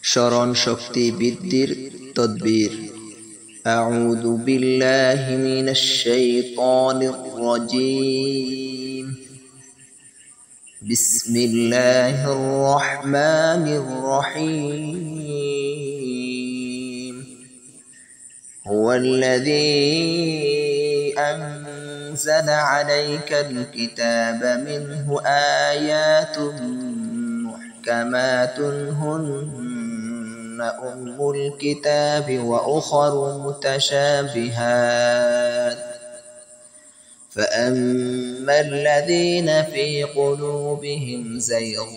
স্মরণ শক্তি বৃদ্ধির তদবির। আউযু বিল্লাহি মিনাশ শাইতানির রাজীম। বিসমিল্লাহির রহমানির রহিম। হুয়াল্লাযী আনজালা আলাইকাল কিতাবা মিনহু আয়াতুন মুহকামাতুন হুন্না উম্মুল কিতাবি ওয়া উখারু মুতাশাবিহাত। فأما الذين في قلوبهم زيغ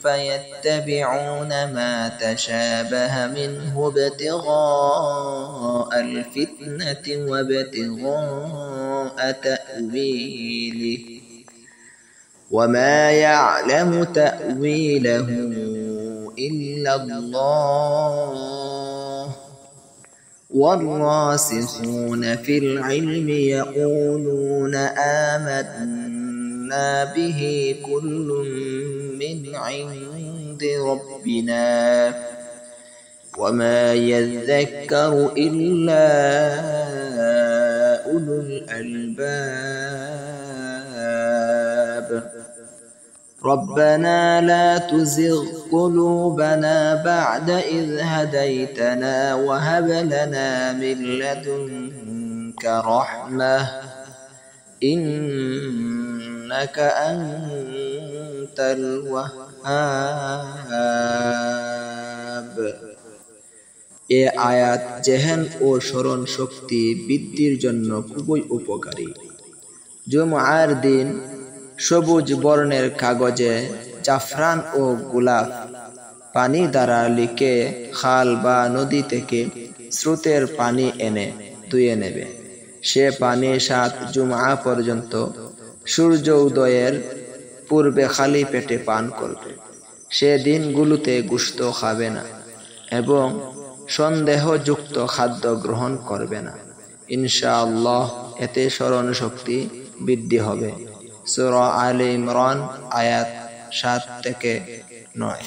فيتبعون ما تشابه منه ابتغاء الفتنة وابتغاء تأويله وما يعلم تأويله إلا الله والراسخون في العلم يقولون آمنا به كل من عند ربنا وما يذكر إلا أولو الألباب. ربنا لا تزغ قلوبنا بعد إذ هديتنا وهب لنا من لدنك رحمة إنك أنت الوهاب. এ আয়াত জেহেন ও স্মরণ শক্তি বৃদ্ধির জন্য খুবই উপকারী। জুমআর দিন সবুজ বর্ণের কাগজে জাফরান ও গোলাপ পানি দ্বারা লিখে খাল বা নদী থেকে স্রোতের পানি এনে ধুয়ে নেবে। সে পানি 7 জুমআ পর্যন্ত সূর্য উদয়ের পূর্বে খালি পেটে পান করবে। সে দিনগুলোতে গোশত খাবে না এবং সন্দেহযুক্ত খাদ্য গ্রহণ করবে না। ইনশাআল্লাহ এতে স্মরণ শক্তি বৃদ্ধি হবে। সূরা আলে ইমরান আয়াত 7 থেকে 9।